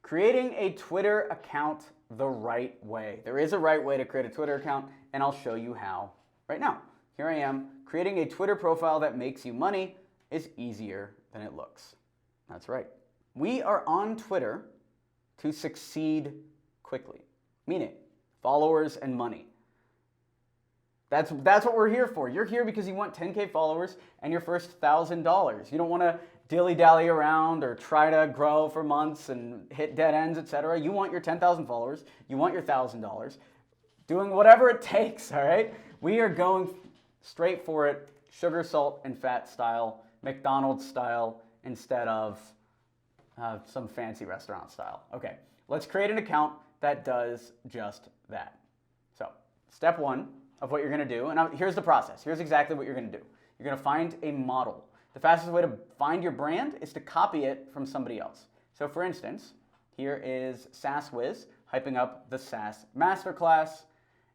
Creating a Twitter account the right way. There is a right way to create a Twitter account, and I'll show you how right now. Here I am. Creating a Twitter profile that makes you money is easier than it looks. That's right. We are on Twitter to succeed quickly, meaning followers and money. That's what we're here for. You're here because you want 10K followers and your first $1,000. You don't want to dilly-dally around or try to grow for months and hit dead ends, etc. You want your 10,000 followers. You want your $1,000. Doing whatever it takes, all right? We are going straight for it, sugar, salt, and fat style, McDonald's style, instead of some fancy restaurant style. Okay, let's create an account that does just that. So, step one of what you're going to do, and here's the process. Here's exactly what you're going to do. You're going to find a model. The fastest way to find your brand is to copy it from somebody else. So for instance, here is SaaSwiz hyping up the SaaS Masterclass,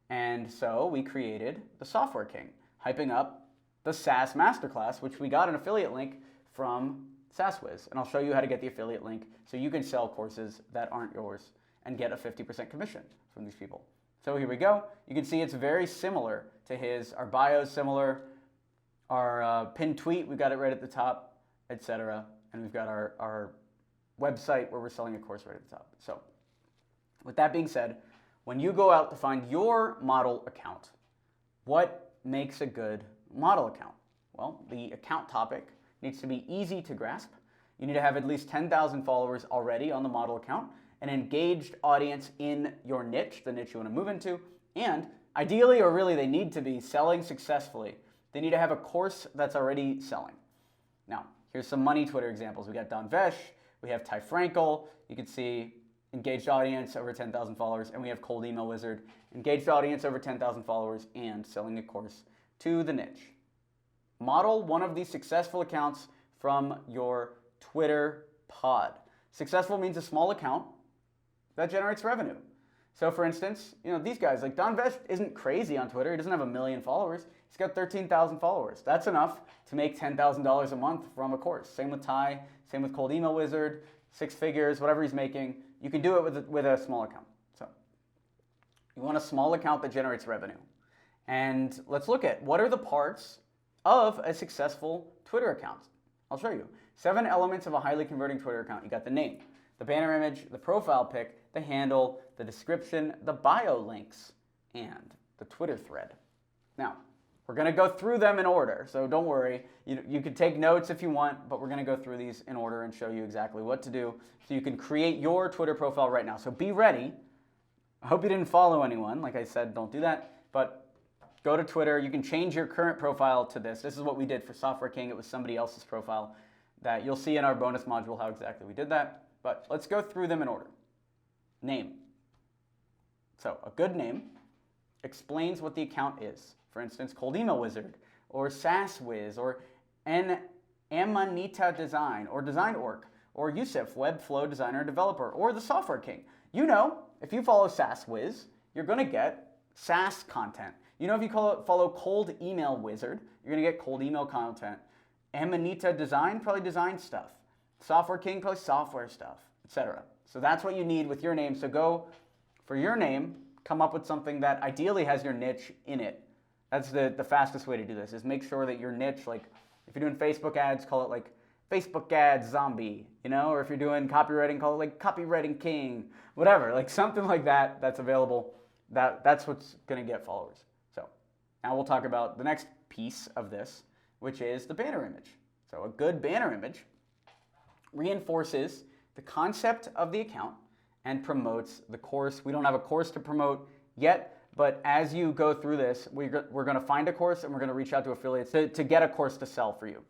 and so we created the Software King hyping up the SaaS Masterclass, which we got an affiliate link from SaaSwiz, and I'll show you how to get the affiliate link so you can sell courses that aren't yours and get a 50% commission from these people. So here we go. You can see it's very similar to his. Our bio is similar. Our pinned tweet, we got it right at the top, etc. And we've got our website where we're selling a course right at the top. So with that being said, when you go out to find your model account, what makes a good model account? Well, the account topic needs to be easy to grasp. You need to have at least 10,000 followers already on the model account, an engaged audience in your niche, the niche you want to move into, and ideally, or really they need to be selling successfully. They need to have a course that's already selling. Now, here's some money Twitter examples. We got Don Vesh, we have Ty Frankel, you can see engaged audience over 10,000 followers, and we have Cold Email Wizard, engaged audience over 10,000 followers, and selling a course to the niche. Model one of these successful accounts from your Twitter pod. Successful means a small account that generates revenue. So for instance, these guys, like Don Vesh isn't crazy on Twitter. He doesn't have 1 million followers. He's got 13,000 followers. That's enough to make $10,000 a month from a course. Same with Ty, same with Cold Email Wizard, 6 figures, whatever he's making. You can do it with a small account. So you want a small account that generates revenue. And let's look at what are the parts of a successful Twitter account. I'll show you. 7 elements of a highly converting Twitter account. You got the name, the banner image, the profile pic, the handle, the description, the bio links, and the Twitter thread. Now, we're going to go through them in order, so don't worry. You can take notes if you want, but we're going to go through these in order and show you exactly what to do so you can create your Twitter profile right now. So be ready. I hope you didn't follow anyone. Like I said, don't do that, but go to Twitter. You can change your current profile to this. This is what we did for Software King. It was somebody else's profile that you'll see in our bonus module how exactly we did that. But let's go through them in order. Name. So a good name explains what the account is. For instance, Cold Email Wizard, or SaaSwiz, or Amanita Design, or Design.org, or Yusuf, Webflow Designer Developer, or the Software King. If you follow SaaSwiz, you're going to get SaaS content. If you follow Cold Email Wizard, you're going to get cold email content. Amanita Design, probably design stuff. Software King, probably software stuff, etc. So that's what you need with your name. So go for your name, come up with something that ideally has your niche in it. That's the fastest way to do this, is make sure that your niche, like if you're doing Facebook ads, call it like Facebook ads zombie, or if you're doing copywriting, call it like copywriting king, whatever, like something like that that's available. That's what's going to get followers. So now we'll talk about the next piece of this, which is the banner image. So a good banner image reinforces the concept of the account and promotes the course. We don't have a course to promote yet, but as you go through this, we're going to find a course and we're going to reach out to affiliates to get a course to sell for you.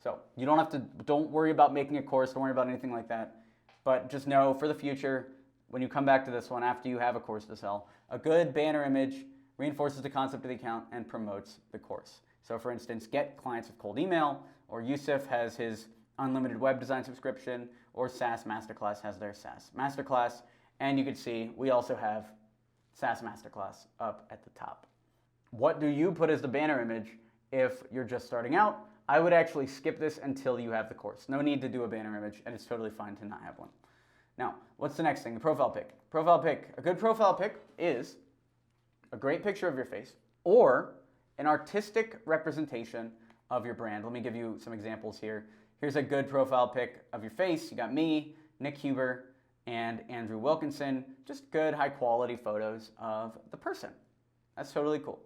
So you don't worry about making a course, don't worry about anything like that, but just know for the future, when you come back to this one after you have a course to sell, a good banner image reinforces the concept of the account and promotes the course. So for instance, get clients with cold email, or Yusuf has his unlimited web design subscription, or SaaS Masterclass has their SaaS Masterclass, and you can see we also have SaaS Masterclass up at the top. What do you put as the banner image if you're just starting out? I would actually skip this until you have the course. No need to do a banner image, and it's totally fine to not have one. Now, what's the next thing? The profile pic. Profile pic. A good profile pic is a great picture of your face or an artistic representation of your brand. Let me give you some examples here. Here's a good profile pic of your face. You got me, Nick Huber, and Andrew Wilkinson. Just good, high quality photos of the person. That's totally cool.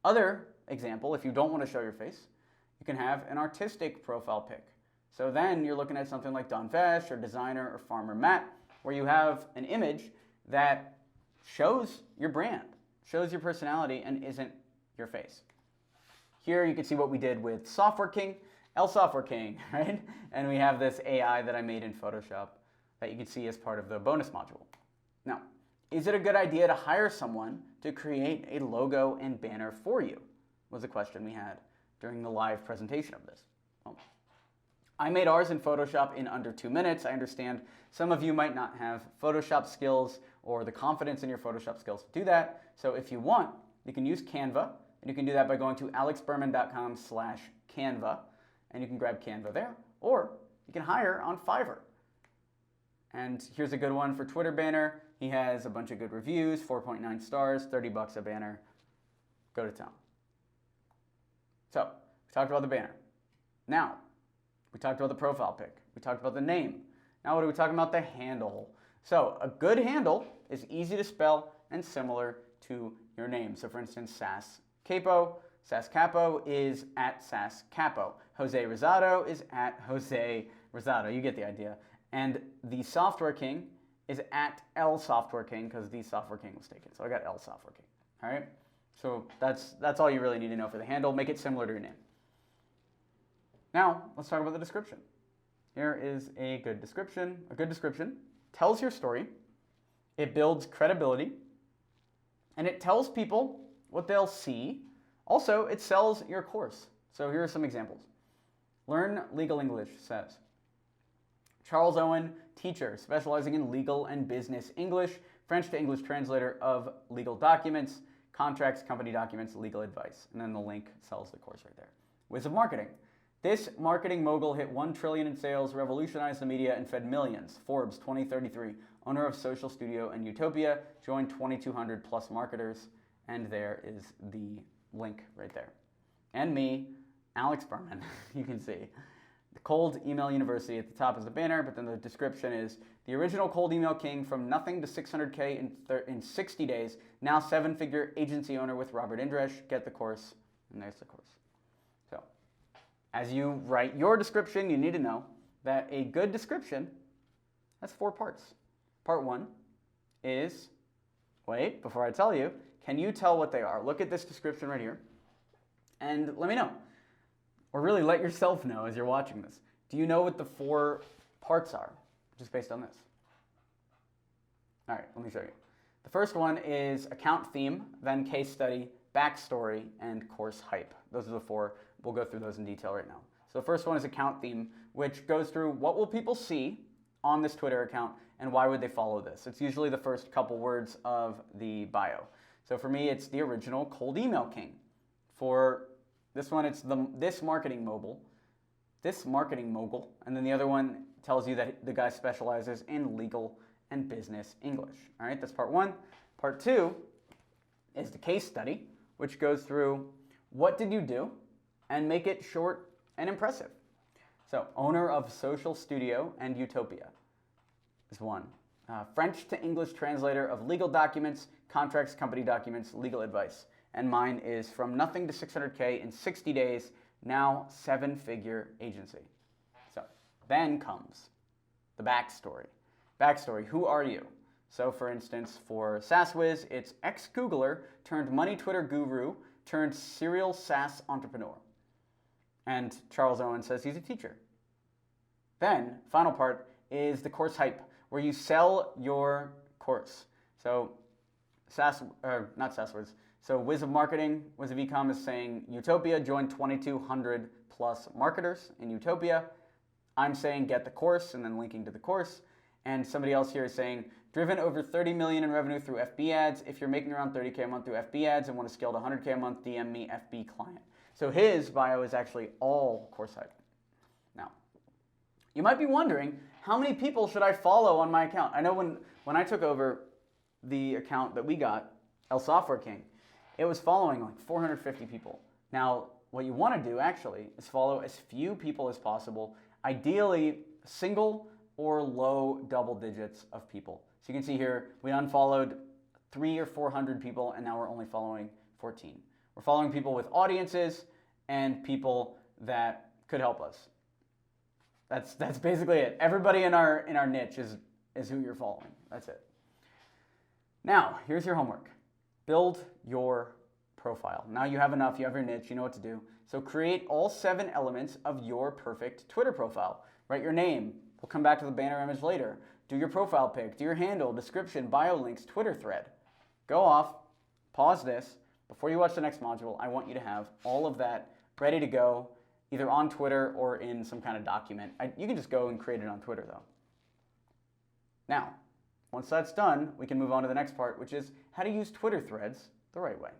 Other example, if you don't want to show your face, you can have an artistic profile pic. So then you're looking at something like Don Vesh or Designer or Farmer Matt, where you have an image that shows your brand, shows your personality, and isn't your face. Here you can see what we did with Software King, Software King, right? And we have this AI that I made in Photoshop that you can see as part of the bonus module. Now, is it a good idea to hire someone to create a logo and banner for you? Was a question we had during the live presentation of this. Well, I made ours in Photoshop in under 2 minutes. I understand some of you might not have Photoshop skills or the confidence in your Photoshop skills to do that. So if you want, you can use Canva, and you can do that by going to alexberman.com/Canva, and you can grab Canva there, or you can hire on Fiverr. And here's a good one for Twitter banner. He has a bunch of good reviews, 4.9 stars, $30 a banner. Go to town. So, we talked about the banner. Now, we talked about the profile pic. We talked about the name. Now what are we talking about? The handle. So, a good handle is easy to spell and similar to your name. So, for instance, Sass Capo is at Sass Capo. Jose Rosado is at Jose Rosado. You get the idea. And the Software King is at L Software King because the Software King was taken. So I got L Software King. All right. So that's all you really need to know for the handle. Make it similar to your name. Now let's talk about the description. Here is a good description. A good description tells your story. It builds credibility, and it tells people what they'll see. Also, it sells your course. So here are some examples. Learn Legal English says, Charles Owen, teacher, specializing in legal and business English, French to English translator of legal documents, contracts, company documents, legal advice. And then the link sells the course right there. Whiz of Marketing. This marketing mogul hit $1 trillion in sales, revolutionized the media, and fed millions. Forbes 2033, owner of Social Studio and Utopia, joined 2,200 plus marketers. And there is the link right there. And me, Alex Berman, you can see. The Cold Email University at the top is the banner, but then the description is the original cold email king from nothing to 600K in 60 days, now 7-figure agency owner with Robert Indresh. Get the course, and there's the course. So, as you write your description, you need to know that a good description has 4 parts. Part 1 is, wait, before I tell you, can you tell what they are? Look at this description right here, and let me know. Or really let yourself know as you're watching this. Do you know what the 4 parts are, just based on this? All right, let me show you. The first one is account theme, then case study, backstory, and course hype. Those are the 4. We'll go through those in detail right now. So the first one is account theme, which goes through what will people see on this Twitter account and why would they follow this. It's usually the first couple words of the bio. So for me, it's the original cold email king. For this one, it's this marketing mogul, and then the other one tells you that the guy specializes in legal and business English. All right, that's part 1. Part 2 is the case study, which goes through what did you do and make it short and impressive. So, owner of Social Studio and Utopia is one. French to English translator of legal documents, contracts, company documents, legal advice. And mine is from nothing to 600K in 60 days, now 7-figure agency. So then comes the backstory. Backstory, who are you? So for instance, for SaaSwiz, it's ex-Googler turned money Twitter guru turned serial SaaS entrepreneur. And Charles Owen says he's a teacher. Then, final part is the course hype, where you sell your course. So not SaaSwiz. So Whiz of Marketing, Whiz of Ecom is saying Utopia joined 2,200 plus marketers in Utopia. I'm saying get the course and then linking to the course. And somebody else here is saying driven over 30 million in revenue through FB ads. If you're making around 30K a month through FB ads and want to scale to 100K a month, DM me FB client. So his bio is actually all course hype. Now, you might be wondering, how many people should I follow on my account? I know when I took over the account that we got, El Software King, it was following like 450 people. Now, what you want to do actually is follow as few people as possible, ideally single or low double digits of people. So you can see here, we unfollowed 300 or 400 people, and now we're only following 14. We're following people with audiences and people that could help us. That's basically it. Everybody in our niche is who you're following. That's it. Now, here's your homework. Build your profile. Now you have enough, you have your niche, you know what to do. So create all 7 elements of your perfect Twitter profile. Write your name. We'll come back to the banner image later. Do your profile pic, do your handle, description, bio links, Twitter thread. Go off, pause this. Before you watch the next module, I want you to have all of that ready to go, either on Twitter or in some kind of document. You can just go and create it on Twitter though. Now, once that's done, we can move on to the next part, which is how to use Twitter threads the right way.